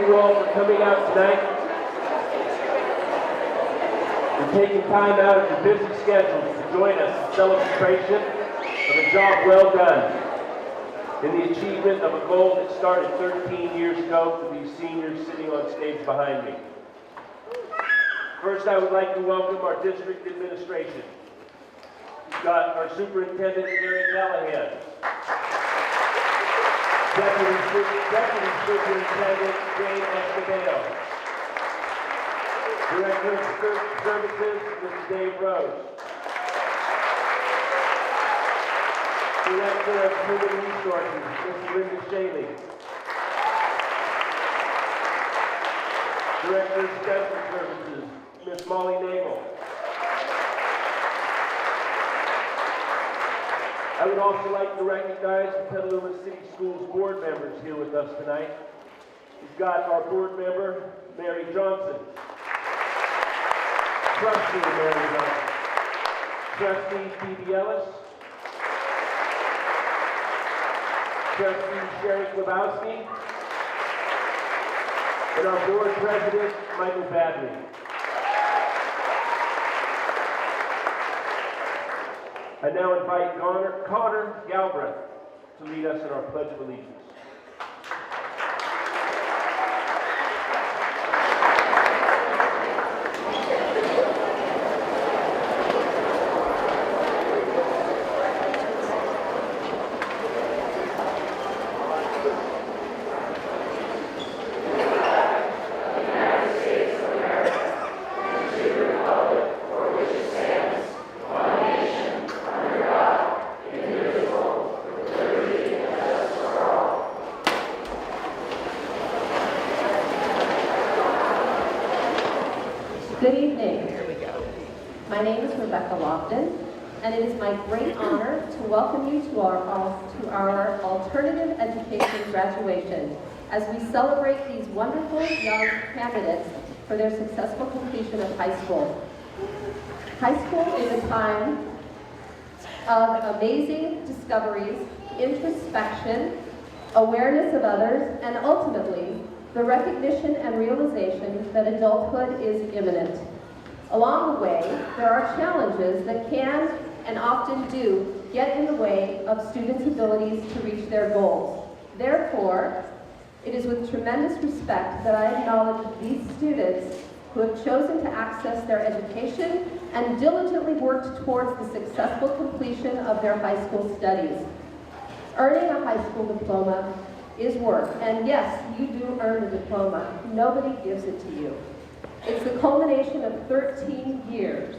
you all for coming out tonight and taking time out of your busy schedules to join us in celebration of a job well done in the achievement of a goal that started 13 years ago for these seniors sitting on stage behind me. First, I would like to welcome our district administration. We've got our superintendent, Gary Callahan. Deputy Superintendent Jane Escobedo. Director of Services, Mr. Dave Rose. Director of Human Resources, Mrs. Linda Shaley. Director of Special Services, Ms. Molly Nagel. I would also like to recognize the Petaluma City Schools board members here with us tonight. We've got our board member, Mary Johnson. Trustee Mary Johnson. Trustee Phoebe Ellis. Trustee Sherry Klebowski. And our board president, Michael Badley. I now invite Connor Galbraith to lead us in our Pledge of Allegiance. Good evening. My name is Rebecca Lofton, and it is my great honor to welcome you to our alternative education graduation as we celebrate these wonderful young candidates for their successful completion of high school. High school is a time of amazing discoveries, introspection, awareness of others, and ultimately, the recognition and realization that adulthood is imminent. Along the way, there are challenges that can and often do get in the way of students' abilities to reach their goals. Therefore, it is with tremendous respect that I acknowledge these students who have chosen to access their education and diligently worked towards the successful completion of their high school studies. Earning a high school diploma is work, and yes, you do earn a diploma. Nobody gives it to you. It's the culmination of 13 years.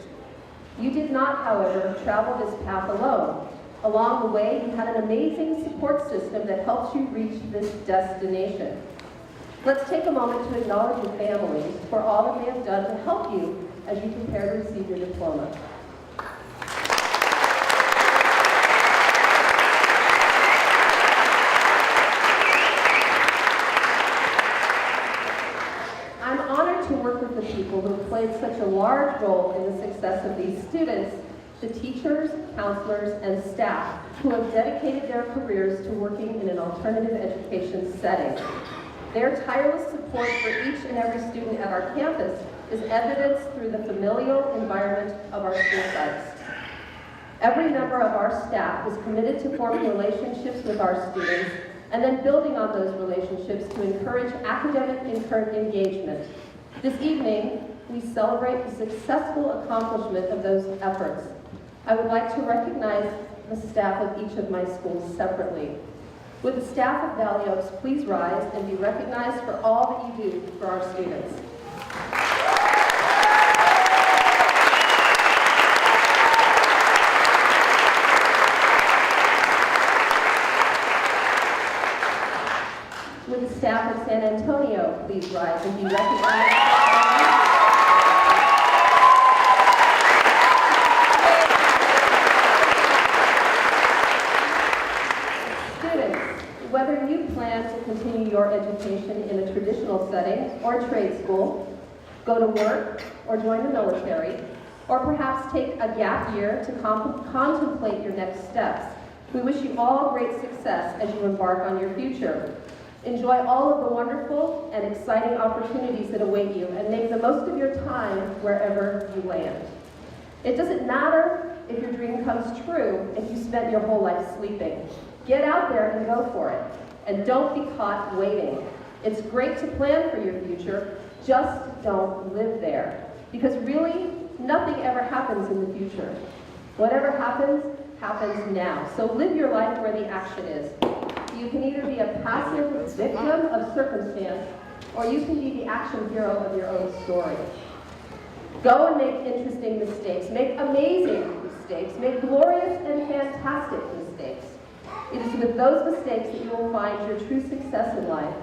You did not, however, travel this path alone. Along the way, you had an amazing support system that helped you reach this destination. Let's take a moment to acknowledge your families for all that they have done to help you as you prepare to receive your diploma. To work with the people who have played such a large role in the success of these students, the teachers, counselors, and staff who have dedicated their careers to working in an alternative education setting. Their tireless support for each and every student at our campus is evidenced through the familial environment of our school sites. Every member of our staff is committed to forming relationships with our students and then building on those relationships to encourage academic engagement. This evening, we celebrate the successful accomplishment of those efforts. I would like to recognize the staff of each of my schools separately. Would the staff of Valley Oaks please rise and be recognized for all that you do for our students? Would the staff of San Antonio please rise and be recognized? Students, whether you plan to continue your education in a traditional setting or a trade school, go to work or join the military, or perhaps take a gap year to contemplate your next steps, we wish you all great success as you embark on your future. Enjoy all of the wonderful and exciting opportunities that await you, and make the most of your time wherever you land. It doesn't matter if your dream comes true if you spent your whole life sleeping. Get out there and go for it. And don't be caught waiting. It's great to plan for your future, just don't live there. Because really, nothing ever happens in the future. Whatever happens, happens now. So live your life where the action is. You can either be a passive victim of circumstance, or you can be the action hero of your own story. Go and make interesting mistakes. Make amazing mistakes. Make glorious and fantastic mistakes. It is with those mistakes that you will find your true success in life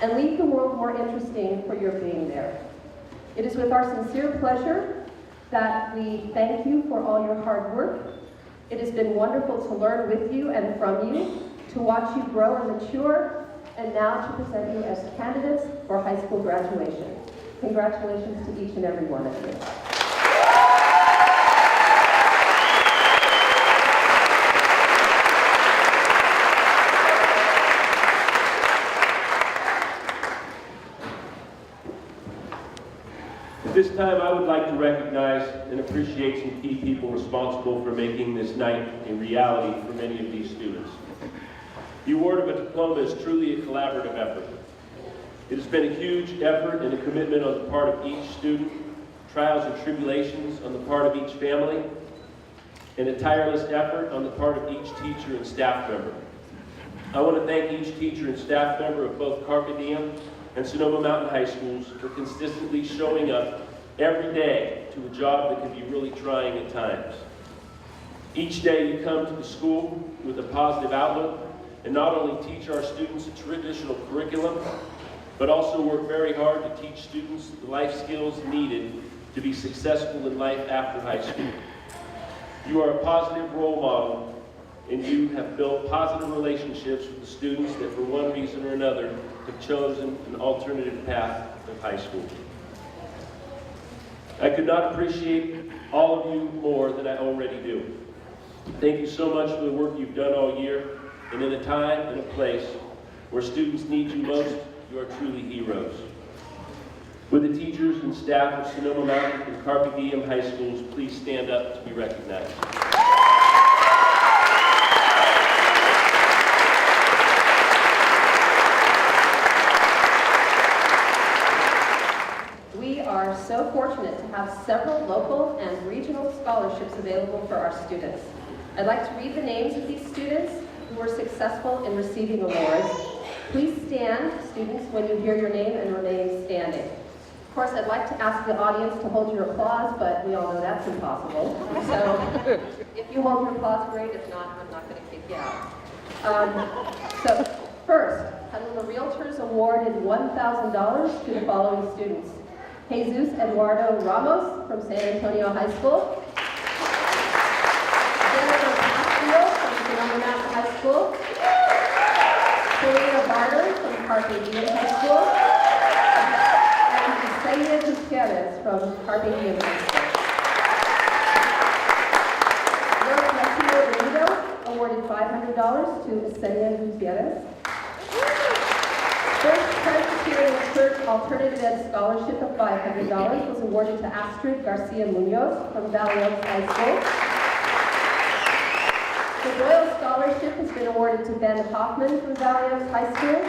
and leave the world more interesting for your being there. It is with our sincere pleasure that we thank you for all your hard work. It has been wonderful to learn with you and from you, to watch you grow and mature, and now to present you as candidates for high school graduation. Congratulations to each and every one of you. At this time, I would like to recognize and appreciate some key people responsible for making this night a reality for many of these students. The award of a diploma is truly a collaborative effort. It has been a huge effort and a commitment on the part of each student, trials and tribulations on the part of each family, and a tireless effort on the part of each teacher and staff member. I want to thank each teacher and staff member of both Carpe Diem and Sonoma Mountain High Schools for consistently showing up every day to a job that can be really trying at times. Each day you come to the school with a positive outlook and not only teach our students a traditional curriculum, but also work very hard to teach students the life skills needed to be successful in life after high school. You are a positive role model, and you have built positive relationships with the students that for one reason or another have chosen an alternative path of high school. I could not appreciate all of you more than I already do. Thank you so much for the work you've done all year, and in a time and a place where students need you most, you are truly heroes. Would the teachers and staff of Sonoma Mountain and Carpe Diem High Schools please stand up to be recognized? We are so fortunate to have several local and regional scholarships available for our students. I'd like to read the names of these students who were successful in receiving awards. Please stand, students, when you hear your name and remain standing. Of course, I'd like to ask the audience to hold your applause, but we all know that's impossible. So if you hold your applause, great. If not, I'm not going to kick you out. So first, Petaluma Realtors awarded $1,000 to the following students. Jesus Eduardo Ramos from San Antonio High School. Jennifer Castillo from Sonoma Mountain High School. Serena Barter from Carpe Diem High School. And Yesenia Gutierrez from Carpe Diem High School. North Latino Benito awarded $500 to Yesenia Gutierrez. First Presbyterian Church Alternative Ed Scholarship of $500 was awarded to Astrid Garcia Munoz from Valley Oaks High School. The Doyle Scholarship has been awarded to Ben Hoffman from Valley Oaks High School.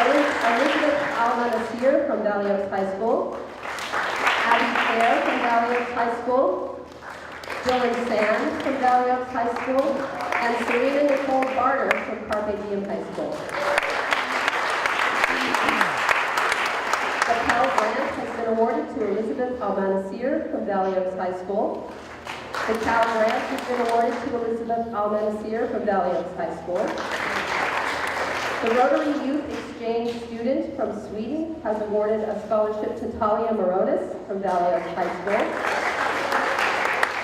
Elizabeth Almanacir from Valley Oaks High School. Abby Fair from Valley Oaks High School. Dylan Sands from Valley Oaks High School. And Serena Nicole Barter from Carpe Diem High School. The Cal Grant has been awarded to Elizabeth Almanacir from Valley Oaks High School. The Cal Grant has been awarded to Elizabeth Almanacir from Valley Oaks High School. The Rotary Youth Exchange student from Sweden has awarded a scholarship to Talia Moronis from Valley Oaks High School.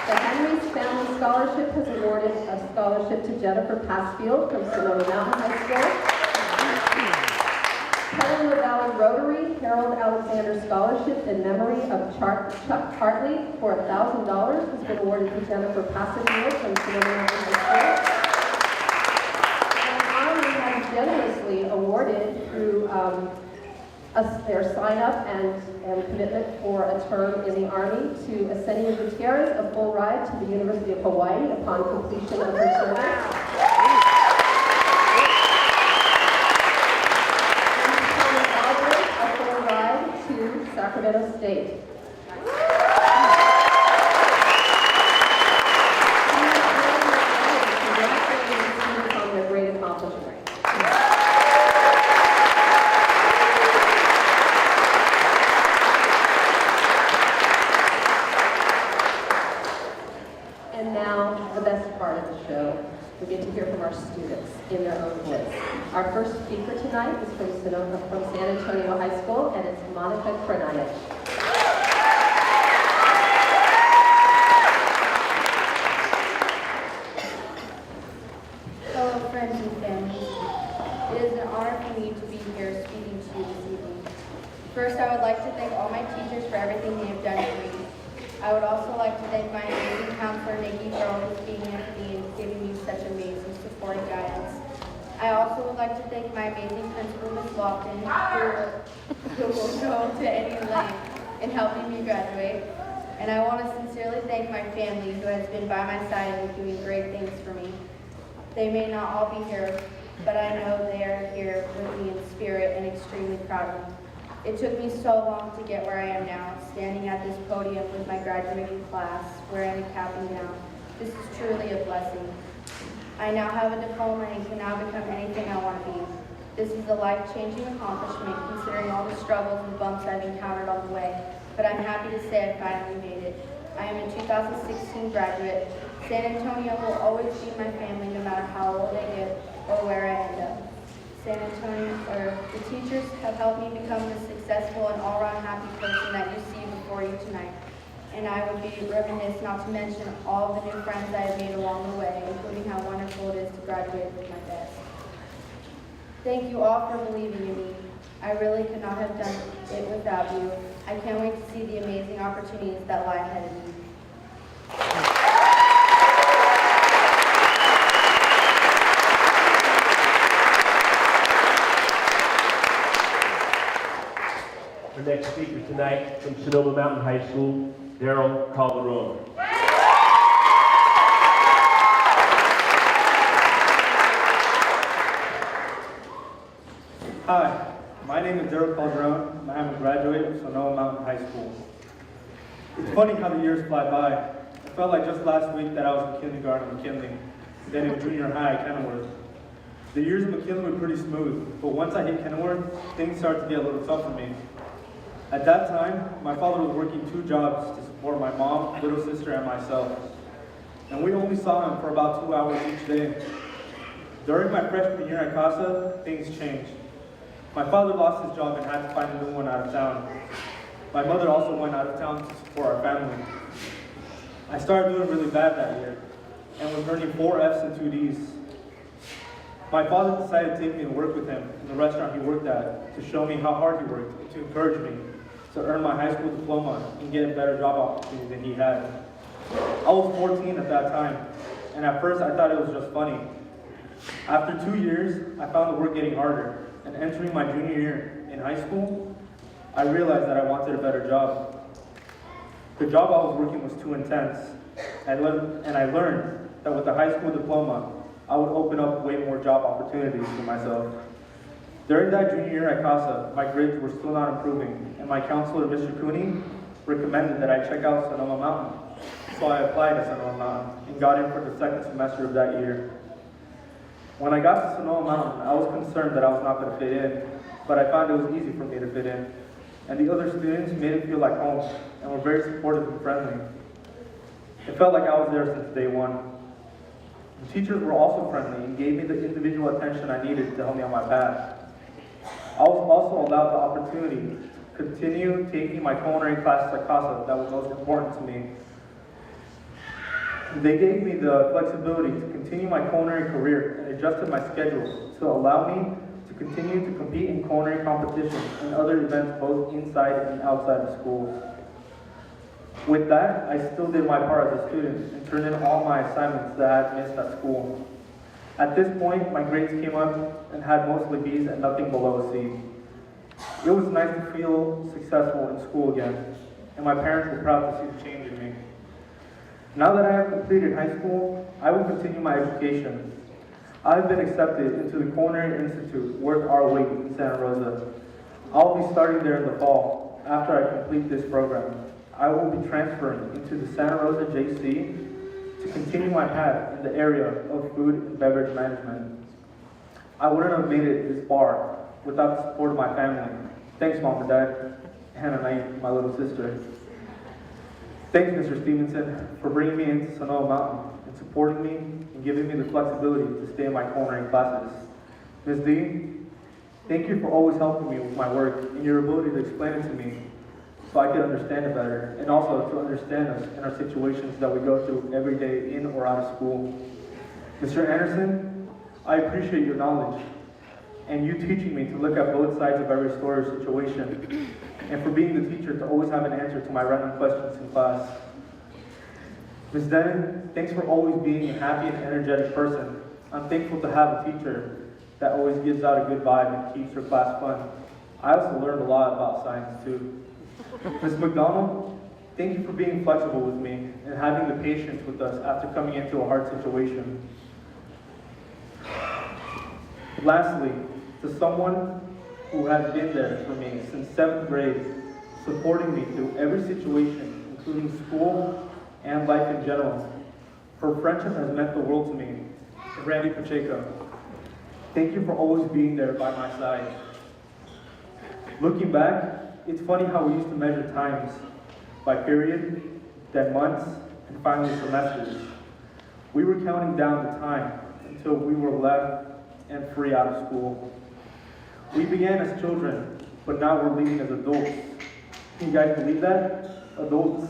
The Henry's Family Scholarship has awarded a scholarship to Jennifer Passfield from Sonoma Mountain High School. Petaluma Valley Rotary Harold Alexander Scholarship in memory of Chuck Hartley for $1,000 has been awarded to Jennifer Passfield from Sonoma Mountain High School. And honoring has generously awarded through their sign-up and commitment for a term in the Army to Asenia Gutierrez, a full ride to the University of Hawaii upon completion of her service. A full ride to Sacramento State. Congratulating students on their great accomplishment. And now, the best part of the show, we get to hear from our students in their own voice. Our first speaker tonight is from San Antonio High School, and it's Monica Krenayich. Hello, friends and family. It is an honor for me to be here speaking to you this evening. First, I would like to thank all my teachers for everything they have done for me. I would also like to thank my amazing counselor, Nikki, for always being there for me and giving me such amazing support and guidance. I also would like to thank my amazing principal, Ms. Lofton, who will go to any length in helping me graduate. And I want to sincerely thank my family, who has been by my side and doing great things for me. They may not all be here, but I know they are here with me in spirit and extremely proud of me. It took me so long to get where I am now, standing at this podium with my graduating class, wearing a cap and gown. This is truly a blessing. I now have a diploma and can now become anything I want to be. This is a life-changing accomplishment considering all the struggles and bumps I've encountered on the way, but I'm happy to say I finally made it. I am a 2016 graduate. San Antonio will always be my family no matter how old I get or where I end up. San Antonio, the teachers have helped me become the successful and all-around happy person that you see before you tonight. And I would be remiss not to mention all the new friends I have made along the way, including how wonderful it is to graduate with my best. Thank you all for believing in me. I really could not have done it without you. I can't wait to see the amazing opportunities that lie ahead of me. Our next speaker tonight from Sonoma Mountain High School, Daryl Calderon. Hi, my name is Daryl Calderon, and I am a graduate of Sonoma Mountain High School. It's funny how the years fly by. It felt like just last week that I was in kindergarten at McKinley, then in junior high at Kenilworth. The years of McKinley were pretty smooth, but once I hit Kenilworth, things started to get a little tough for me. At that time, my father was working 2 jobs to support my mom, little sister, and myself. And we only saw him for about 2 hours each day. During my freshman year at CASA, things changed. My father lost his job and had to find a new one out of town. My mother also went out of town to support our family. I started doing really bad that year and was earning 4 Fs and 2 Ds. My father decided to take me to work with him in the restaurant he worked at to show me how hard he worked and to encourage me to earn my high school diploma and get a better job opportunity than he had. I was 14 at that time, and at first I thought it was just funny. After 2 years, I found the work getting harder, and entering my junior year in high school, I realized that I wanted a better job. The job I was working was too intense, and I learned that with a high school diploma, I would open up way more job opportunities for myself. During that junior year at CASA, my grades were still not improving, and my counselor, Mr. Cooney, recommended that I check out Sonoma Mountain. So I applied to Sonoma Mountain and got in for the second semester of that year. When I got to Sonoma Mountain, I was concerned that I was not going to fit in, but I found it was easy for me to fit in. And the other students made it feel like home and were very supportive and friendly. It felt like I was there since day one. The teachers were also friendly and gave me the individual attention I needed to help me on my path. I was also allowed the opportunity to continue taking my culinary classes at CASA that was most important to me. They gave me the flexibility to continue my culinary career and adjusted my schedule to allow me to continue to compete in culinary competitions and other events both inside and outside of school. With that, I still did my part as a student and turned in all my assignments that I had missed at school. At this point, my grades came up and had mostly B's and nothing below a C. It was nice to feel successful in school again, and my parents were proud to see the change in me. Now that I have completed high school, I will continue my education. I have been accepted into the Culinary Institute, Worth Our Weight in Santa Rosa. I'll be starting there in the fall after I complete this program. I will be transferring into the Santa Rosa JC to continue my path in the area of food and beverage management. I wouldn't have made it this far without the support of my family. Thanks, Mom and Dad, Hannah and my little sister. Thanks, Mr. Stevenson, for bringing me into Sonoma Mountain and supporting me and giving me the flexibility to stay in my culinary classes. Ms. D, thank you for always helping me with my work and your ability to explain it to me so I could understand it better, and also to understand us in our situations that we go through every day in or out of school. Mr. Anderson, I appreciate your knowledge and you teaching me to look at both sides of every story or situation, and for being the teacher to always have an answer to my random questions in class. Ms. Denon, thanks for always being a happy and energetic person. I'm thankful to have a teacher that always gives out a good vibe and keeps her class fun. I also learned a lot about science too. Ms. McDonald, thank you for being flexible with me and having the patience with us after coming into a hard situation. Lastly, to someone who has been there for me since 7th grade, supporting me through every situation, including school and life in general. Her friendship has meant the world to me. Randy Pacheco, thank you for always being there by my side. Looking back, it's funny how we used to measure times by period, then months, and finally semesters. We were counting down the time until we were left and free out of school. We began as children, but now we're leaving as adults. Can you guys believe that? Adults.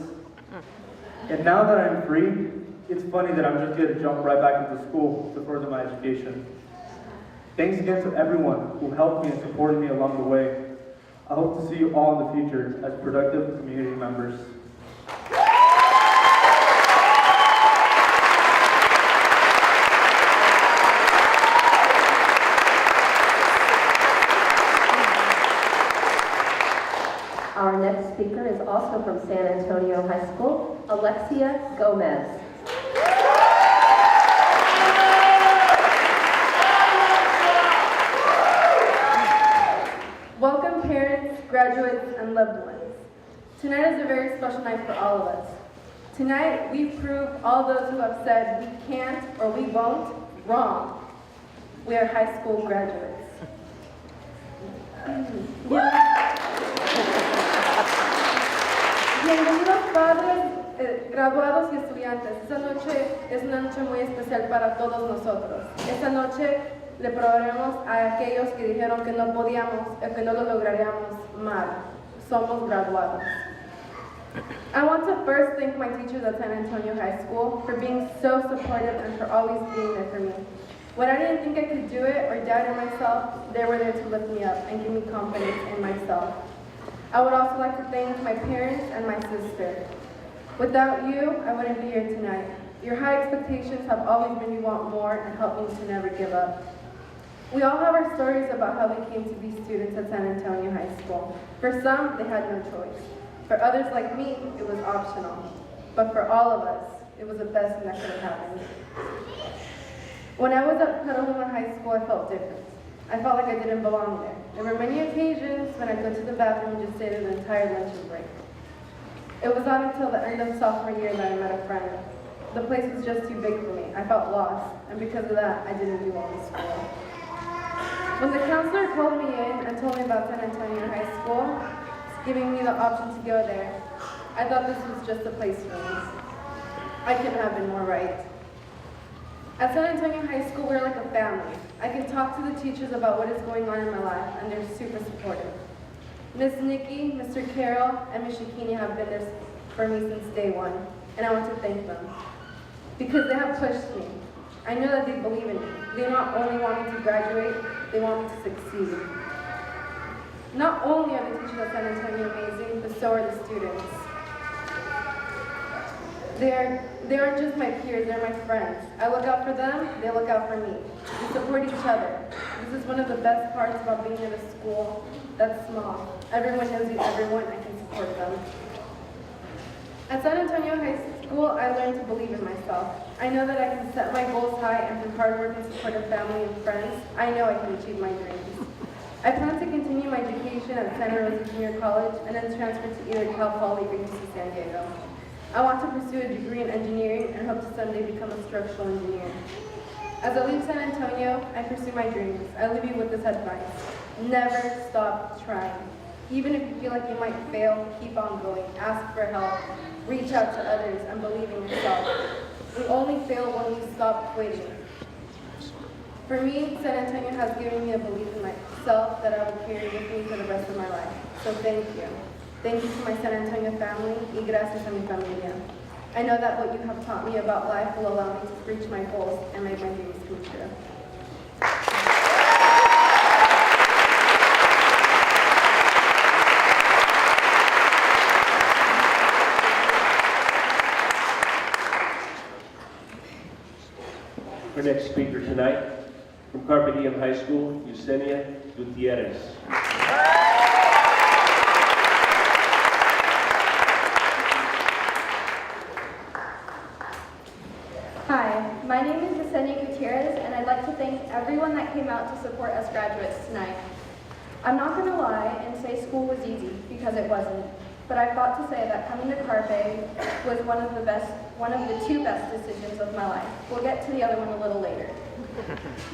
And now that I'm free, it's funny that I'm just going to jump right back into school to further my education. Thanks again to everyone who helped me and supported me along the way. I hope to see you all in the future as productive community members. Our next speaker is also from San Antonio High School, Alexia Gomez. Welcome parents, graduates, and loved ones. Tonight is a very special night for all of us. Tonight, we prove all those who have said we can't or we won't wrong. We are high school graduates. Bienvenidos padres, graduados y estudiantes. Esta noche es una noche muy especial para todos nosotros. Esta noche le probaremos a aquellos que dijeron que no podíamos o que no lo lograríamos mal. Somos graduados. I want to first thank my teachers at San Antonio High School for being so supportive and for always being there for me. When I didn't think I could do it or doubt in myself, they were there to lift me up and give me confidence in myself. I would also like to thank my parents and my sister. Without you, I wouldn't be here tonight. Your high expectations have always made me want more and helped me to never give up. We all have our stories about how we came to be students at San Antonio High School. For some, they had no choice. For others like me, it was optional. But for all of us, it was the best thing that could have happened. When I was at Petaluma High School, I felt different. I felt like I didn't belong there. There were many occasions when I'd go to the bathroom and just stay there the entire lunch break. It was not until the end of sophomore year that I met a friend. The place was just too big for me. I felt lost, and because of that, I didn't do well in school. When the counselor called me in and told me about San Antonio High School, giving me the option to go there, I thought this was just a place for me. I couldn't have been more right. At San Antonio High School, we're like a family. I can talk to the teachers about what is going on in my life, and they're super supportive. Miss Nikki, Mr. Carroll, and Ms. Shakini have been there for me since day one, and I want to thank them. Because they have pushed me. I know that they believe in me. They not only want me to graduate, they want me to succeed. Not only are the teachers at San Antonio amazing, but so are the students. They aren't just my peers, they're my friends. I look out for them, they look out for me. We support each other. This is one of the best parts about being in a school that's small. Everyone knows everyone, I can support them. At San Antonio High School, I learned to believe in myself. I know that I can set my goals high, and through hard work and support of family and friends, I know I can achieve my dreams. I plan to continue my education at Santa Rosa Junior College and then transfer to either Cal Poly or UC San Diego. I want to pursue a degree in engineering and hope to someday become a structural engineer. As I leave San Antonio, I pursue my dreams. I leave you with this advice. Never stop trying. Even if you feel like you might fail, keep on going. Ask for help. Reach out to others and believe in yourself. We only fail when we stop quitting. For me, San Antonio has given me a belief in myself that I will carry with me for the rest of my life. So thank you. Thank you to my San Antonio family, y gracias a mi familia. I know that what you have taught me about life will allow me to reach my goals and make my dreams come true. Our next speaker tonight, from Carpe Diem High School, Yesenia Gutierrez. Hi, my name is Yesenia Gutierrez, and I'd like to thank everyone that came out to support us graduates tonight. I'm not going to lie and say school was easy, because it wasn't. But I've got to say that coming to Carpe was one of the two best decisions of my life. We'll get to the other one a little later.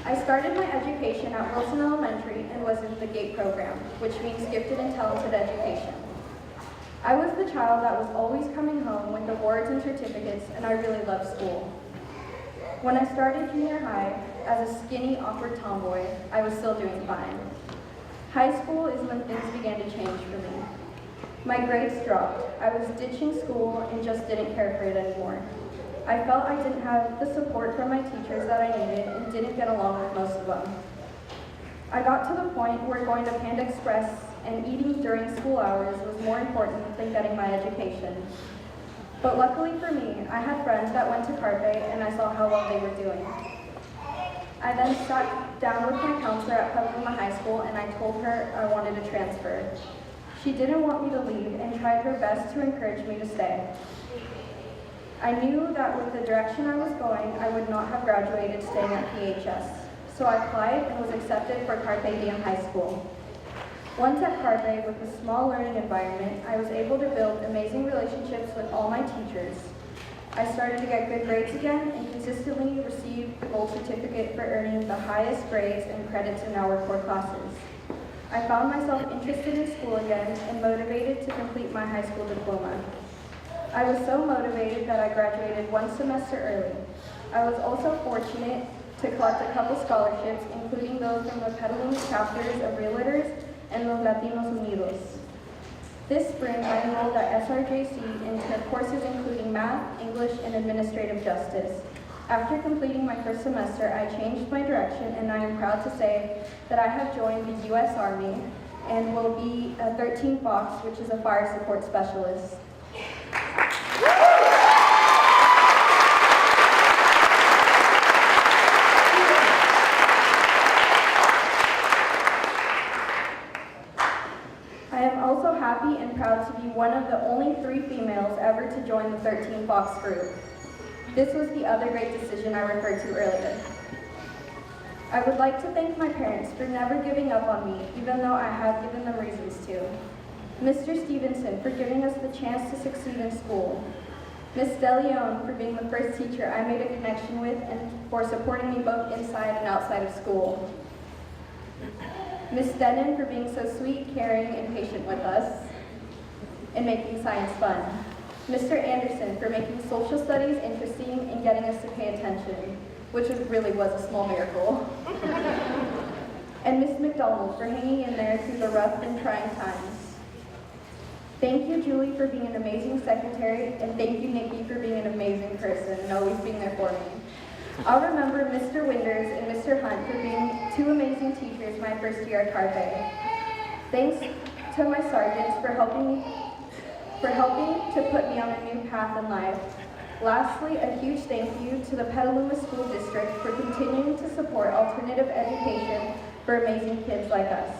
I started my education at Wilson Elementary and was in the GATE program, which means Gifted and Talented Education. I was the child that was always coming home with awards and certificates, and I really loved school. When I started junior high, as a skinny, awkward tomboy, I was still doing fine. High school is when things began to change for me. My grades dropped. I was ditching school and just didn't care for it anymore. I felt I didn't have the support from my teachers that I needed and didn't get along with most of them. I got to the point where going to Panda Express and eating during school hours was more important than getting my education. But luckily for me, I had friends that went to Carpe and I saw how well they were doing. I then sat down with my counselor at Petaluma High School and I told her I wanted to transfer. She didn't want me to leave and tried her best to encourage me to stay. I knew that with the direction I was going, I would not have graduated staying at PHS. So I applied and was accepted for Carpe Diem High School. Once at Carpe, with a small learning environment, I was able to build amazing relationships with all my teachers. I started to get good grades again and consistently received the gold certificate for earning the highest grades and credits in our core classes. I found myself interested in school again and motivated to complete my high school diploma. I was so motivated that I graduated one semester early. I was also fortunate to collect a couple scholarships, including those from the Petaluma chapters of Realtors and Los Latinos Unidos. This spring, I enrolled at SRJC and took courses including math, English, and administrative justice. After completing my first semester, I changed my direction, and I am proud to say that I have joined the U.S. Army and will be a 13 Fox, which is a fire support specialist. I am also happy and proud to be one of the only 3 females ever to join the 13 Fox group. This was the other great decision I referred to earlier. I would like to thank my parents for never giving up on me, even though I have given them reasons to. Mr. Stevenson for giving us the chance to succeed in school. Ms. DeLeon for being the first teacher I made a connection with and for supporting me both inside and outside of school. Ms. Denon for being so sweet, caring, and patient with us and making science fun. Mr. Anderson for making social studies interesting and getting us to pay attention, which really was a small miracle. And Ms. McDonald for hanging in there through the rough and trying times. Thank you, Julie, for being an amazing secretary, and thank you, Nikki, for being an amazing person and always being there for me. I'll remember Mr. Winders and Mr. Hunt for being 2 amazing teachers my first year at Carpe. Thanks to my sergeants for helping to put me on a new path in life. Lastly, a huge thank you to the Petaluma School District for continuing to support alternative education for amazing kids like us.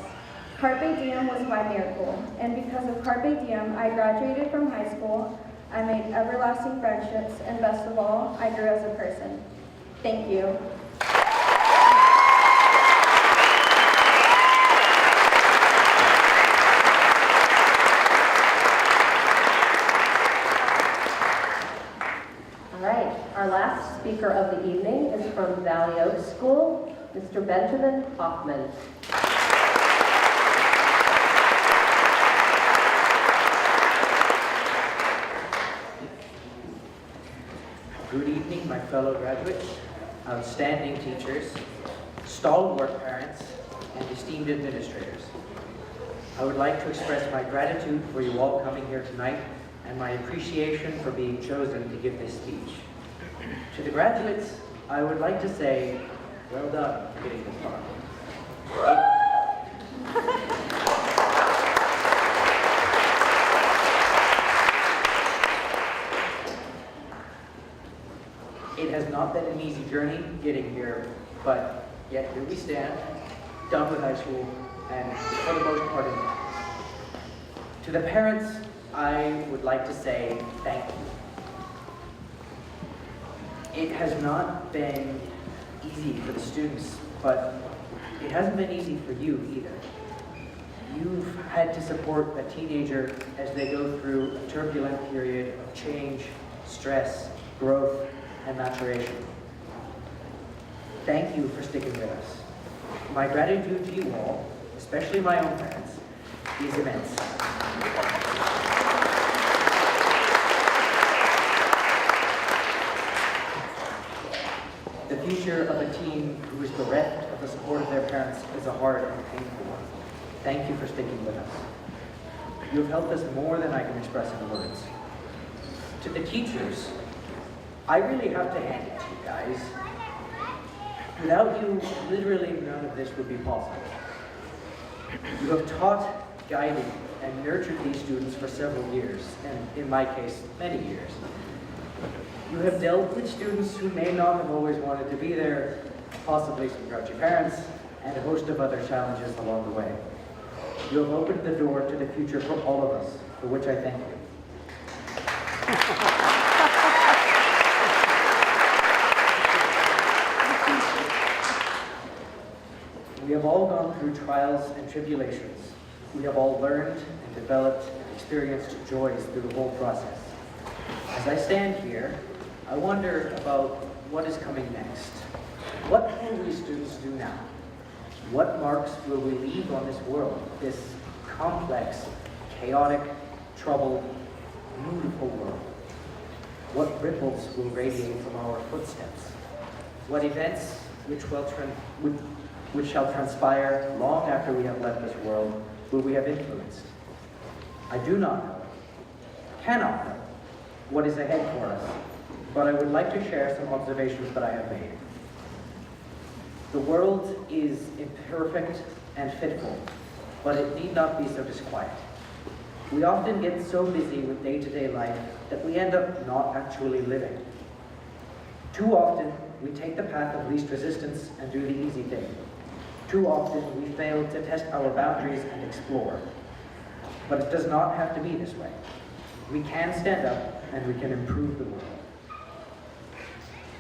Carpe Diem was my miracle, and because of Carpe Diem, I graduated from high school, I made everlasting friendships, and best of all, I grew as a person. Thank you. All right, our last speaker of the evening is from Valley Oaks School, Mr. Benjamin Hoffman. Good evening, my fellow graduates, outstanding teachers, stalwart parents, and esteemed administrators. I would like to express my gratitude for you all coming here tonight and my appreciation for being chosen to give this speech. To the graduates, I would like to say, well done for getting this far. It has not been an easy journey getting here, but yet here we stand, done with high school, and for the most part in life. To the parents, I would like to say thank you. It has not been easy for the students, but it hasn't been easy for you either. You've had to support a teenager as they go through a turbulent period of change, stress, growth, and maturation. Thank you for sticking with us. My gratitude to you all, especially my own parents, is immense. The future of a teen who is bereft of the support of their parents is a hard and painful one. Thank you for sticking with us. You have helped us more than I can express in words. To the teachers, I really have to hand it to you guys. Without you, literally none of this would be possible. You have taught, guided, and nurtured these students for several years, and in my case, many years. You have dealt with students who may not have always wanted to be there, possibly some grouchy parents, and a host of other challenges along the way. You have opened the door to the future for all of us, for which I thank you. We have all gone through trials and tribulations. We have all learned and developed and experienced joys through the whole process. As I stand here, I wonder about what is coming next. What will we students do now? What marks will we leave on this world, this complex, chaotic, troubled, beautiful world? What ripples will radiate from our footsteps? What events which shall transpire long after we have left this world will we have influenced? I do not know, cannot know, what is ahead for us, but I would like to share some observations that I have made. The world is imperfect and fitful, but it need not be so disquiet. We often get so busy with day-to-day life that we end up not actually living. Too often, we take the path of least resistance and do the easy thing. Too often, we fail to test our boundaries and explore. But it does not have to be this way. We can stand up and we can improve the world.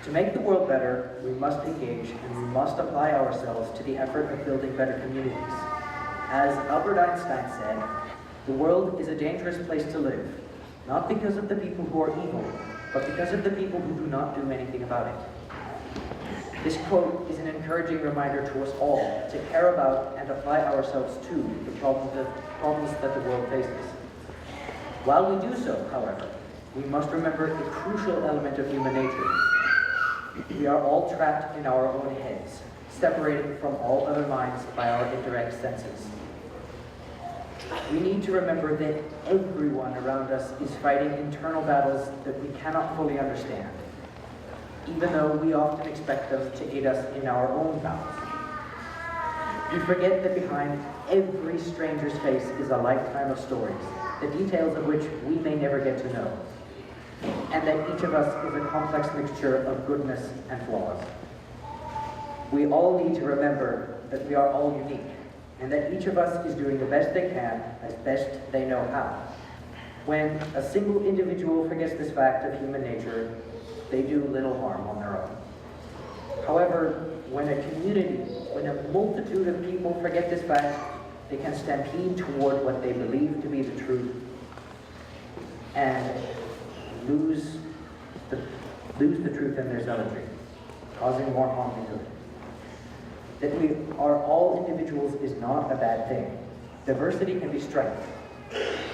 To make the world better, we must engage and we must apply ourselves to the effort of building better communities. As Albert Einstein said, the world is a dangerous place to live, not because of the people who are evil, but because of the people who do not do anything about it. This quote is an encouraging reminder to us all to care about and apply ourselves to the problems that the world faces. While we do so, however, we must remember a crucial element of human nature. We are all trapped in our own heads, separated from all other minds by our indirect senses. We need to remember that everyone around us is fighting internal battles that we cannot fully understand, even though we often expect them to aid us in our own battles. We forget that behind every stranger's face is a lifetime of stories, the details of which we may never get to know. and that each of us is a complex mixture of goodness and flaws. We all need to remember that we are all unique, and that each of us is doing the best they can, as best they know how. When a single individual forgets this fact of human nature, they do little harm on their own. However, when a community, when a multitude of people forget this fact, they can stampede toward what they believe to be the truth and lose the truth in their zealotry, causing more harm than good. That we are all individuals is not a bad thing. Diversity can be strength.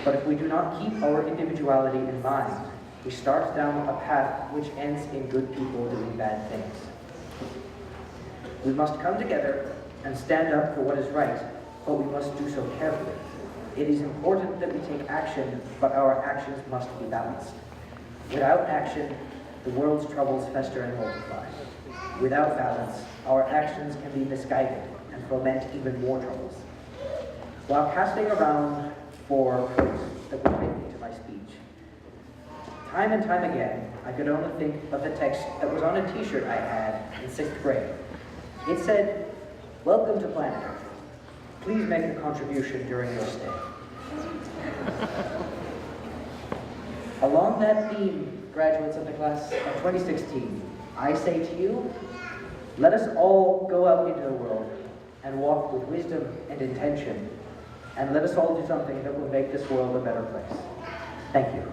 But if we do not keep our individuality in mind, we start down a path which ends in good people doing bad things. We must come together and stand up for what is right, but we must do so carefully. It is important that we take action, but our actions must be balanced. Without action, the world's troubles fester and multiply. Without balance, our actions can be misguided and foment even more troubles. While casting around for quotes that would fit into my speech, time and time again, I could only think of the text that was on a t-shirt I had in 6th grade. It said, "Welcome to planet Earth. Please make a contribution during your stay." Along that theme, graduates of the class of 2016, I say to you, let us all go out into the world and walk with wisdom and intention, and let us all do something that will make this world a better place. Thank you.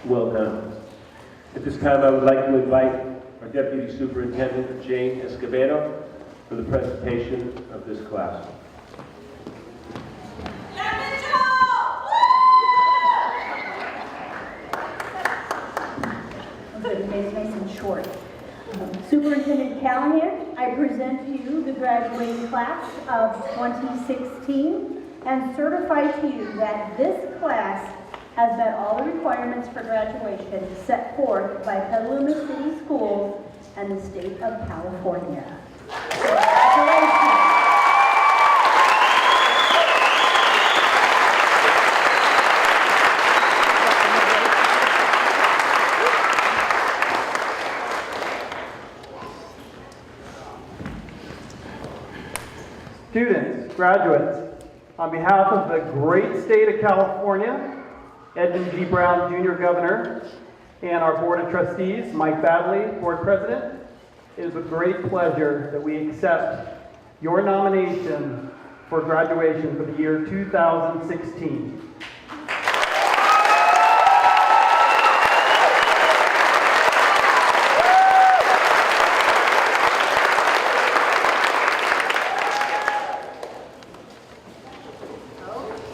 Well done. At this time, I would like to invite our Deputy Superintendent, Jane Escobedo, for the presentation of this class. It's nice and short. Superintendent Callahan, I present to you the graduating class of 2016 and certify to you that this class has met all the requirements for graduation set forth by Petaluma City Schools and the state of California. Congratulations. Students, graduates, on behalf of the great state of California, Edmund G. Brown, Jr., Governor, and our Board of Trustees, Mike Badley, Board President, it is a great pleasure that we accept your nomination for graduation for the year 2016.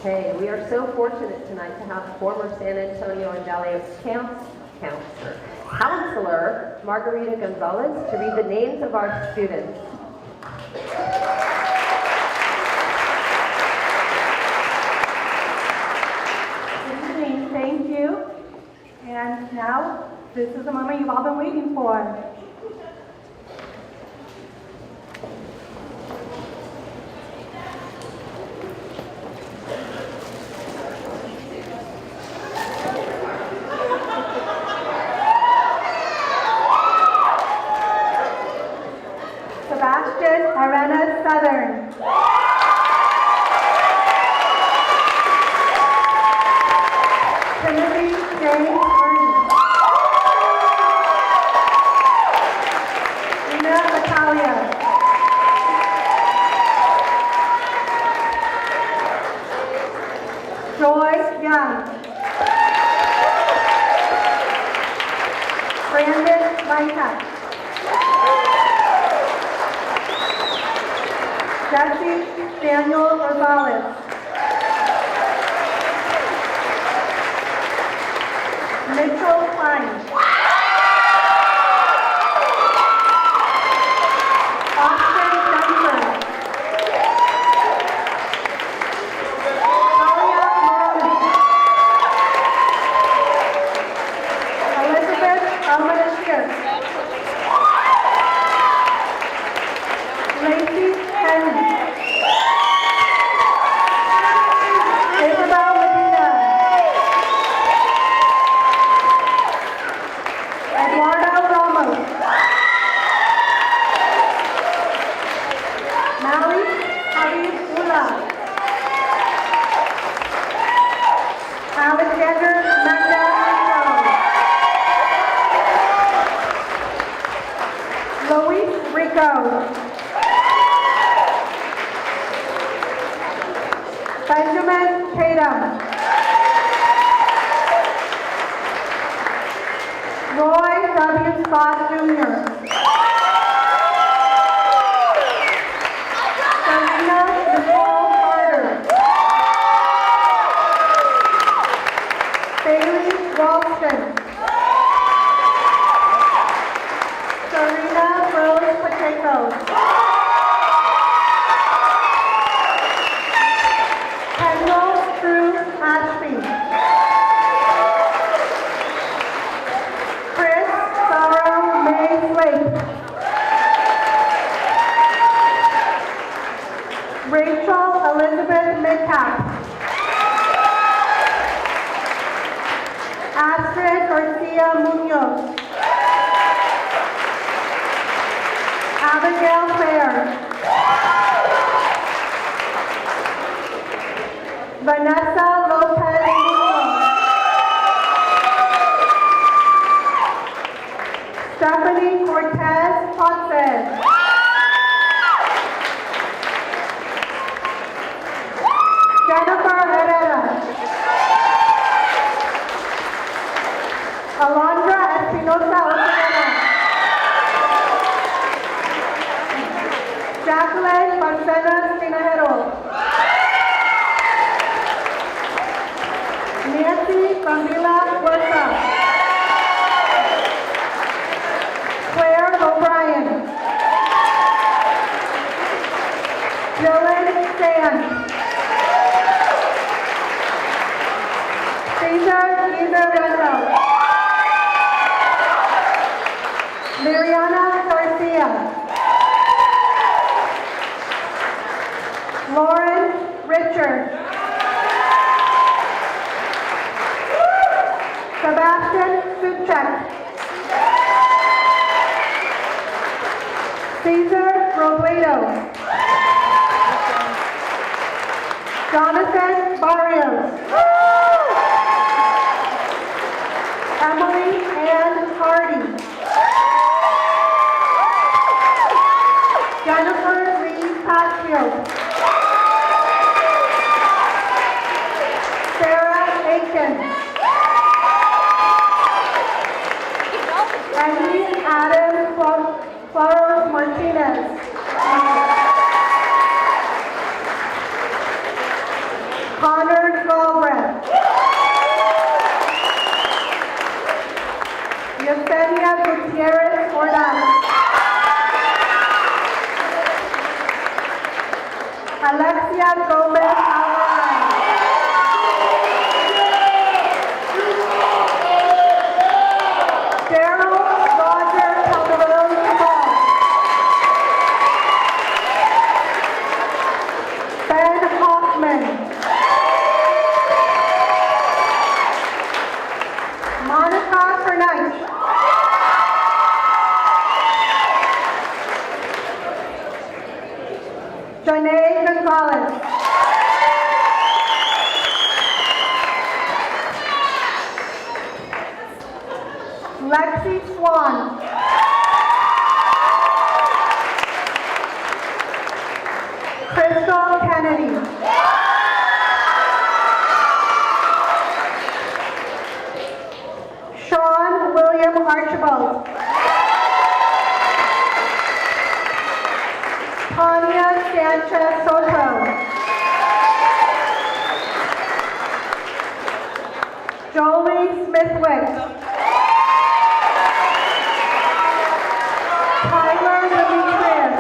Okay, we are so fortunate tonight to have former San Antonio and Valley Counselor Margarita Gonzalez to read the names of our students. Good evening, thank you. And now, this is the moment you've all been waiting for. Sebastian Arena Southern. Timothy James Gordon. Ina Natalia. Joy Young. Brandon Micah. Jesse Daniel Rosales. Mitchell Klein. Austin Dunford. Talia Moroni. Elizabeth Almanashir. Coast. Benjamin Tatum. Roy W. Scott Jr. Serena Nicole Carter. Bailey Ralston. Serena Rose Pacheco. Kendall Drew Ashby. Chris Sarah May Slate. Rachel Elizabeth Metcalf. Astrid Garcia Munoz. Abigail Fair. Vanessa Lopez Munoz. Stephanie Cortez Ponce. Jennifer Herrera. Alondra Espinosa Osorena. Jacqueline Marcela Tinajero. Nancy Camila Huerta. Claire O'Brien. Dylan Sand. Cesar Izarello. Mariana Garcia. Lauren Richard. Sebastian Suchek. Cesar Robledo. Jonathan Barrios. Emily Ann Hardy. Jennifer Lee Pasfield. Sarah Aiken. Emily Adam Flores Martinez. Connor Galbraith. Yesenia Gutierrez Ordaz. Alexia Gomez Alvarez. Daryl Roger Calderon Cabal. Ben Hoffman. Monica Fernandes. Janae Gonzalez. Lexi Swan. Crystal Kennedy. Sean William Archibald. Tanya Sanchez Soto. Jolie Smithwick. Tyler Demetrius.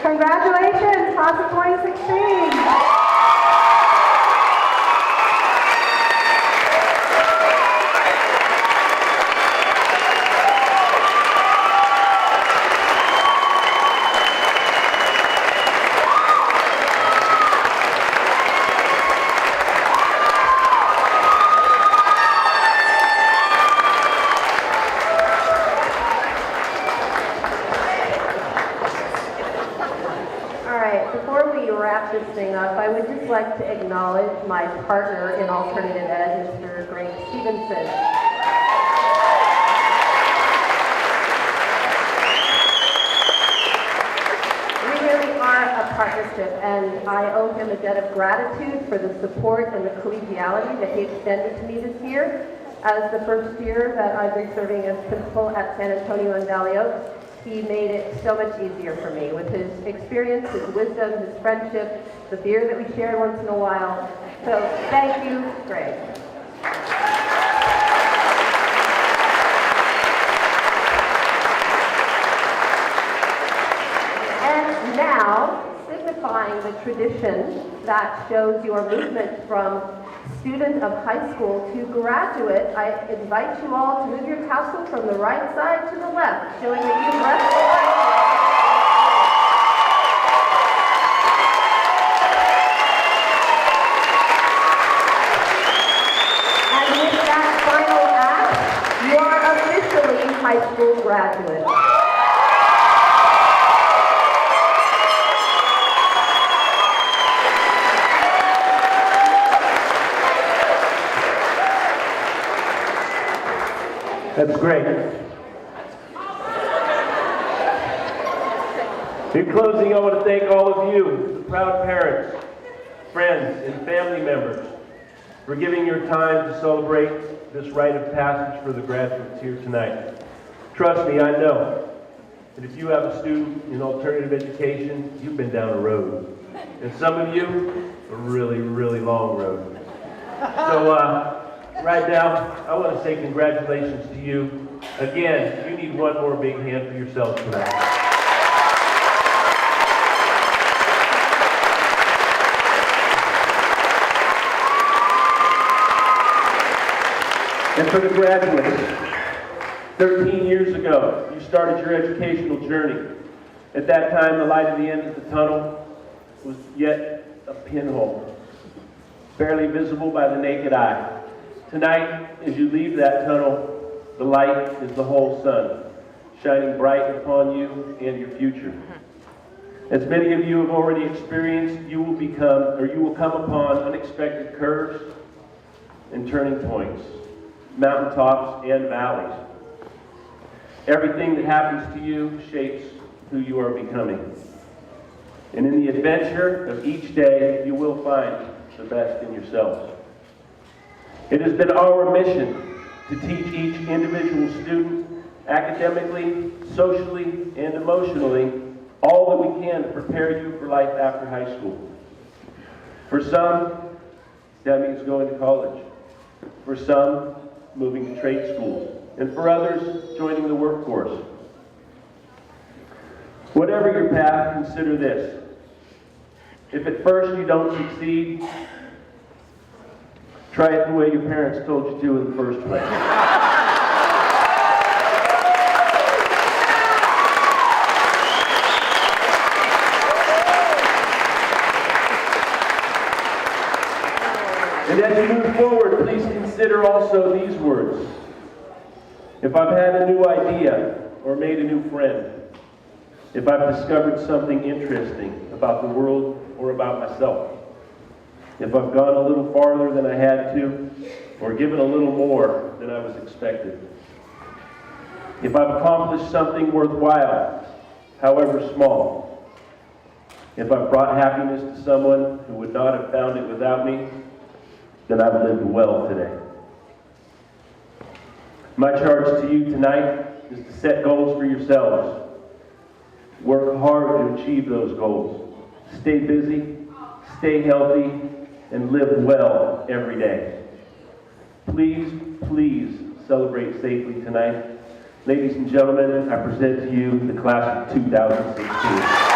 Congratulations, class of 2016. before we wrap this thing up, I would just like to acknowledge my partner in alternative ed, Mr. Greg Stevenson. We really are a partnership, and I owe him a debt of gratitude for the support and the collegiality that he extended to me this year. As the first year that I've been serving as principal at San Antonio and Valley Oaks, he made it so much easier for me with his experience, his wisdom, his friendship, the beer that we share once in a while. So thank you, Greg. And now, signifying the tradition that shows your movement from student of high school to graduate, I invite you all to move your tassel from the right side to the left, showing that you've left the high school. And with that final act, you are officially high school graduates. That's great. In closing, I want to thank all of you, the proud parents, friends, and family members, for giving your time to celebrate this rite of passage for the graduates here tonight. Trust me, I know that if you have a student in alternative education, you've been down a road. And some of you, a really, really long road. So, right now, I want to say congratulations to you. Again, you need one more big hand for yourselves for that. And for the graduates, 13 years ago, you started your educational journey. At that time, the light at the end of the tunnel was yet a pinhole, barely visible by the naked eye. Tonight, as you leave that tunnel, the light is the whole sun, shining bright upon you and your future. As many of you have already experienced, you will come upon unexpected curves and turning points, mountaintops and valleys. Everything that happens to you shapes who you are becoming. And in the adventure of each day, you will find the best in yourselves. It has been our mission to teach each individual student academically, socially, and emotionally all that we can to prepare you for life after high school. For some, that means going to college. For some, moving to trade schools. And for others, joining the workforce. Whatever your path, consider this. If at first you don't succeed, try it the way your parents told you to in the first place. And as you move forward, please consider also these words. If I've had a new idea or made a new friend, if I've discovered something interesting about the world or about myself, if I've gone a little farther than I had to, or given a little more than I was expected. If I've accomplished something worthwhile, however small. If I've brought happiness to someone who would not have found it without me, then I've lived well today. My charge to you tonight is to set goals for yourselves. Work hard to achieve those goals. Stay busy, stay healthy, and live well every day. Please, please celebrate safely tonight. Ladies and gentlemen, I present to you the class of 2016.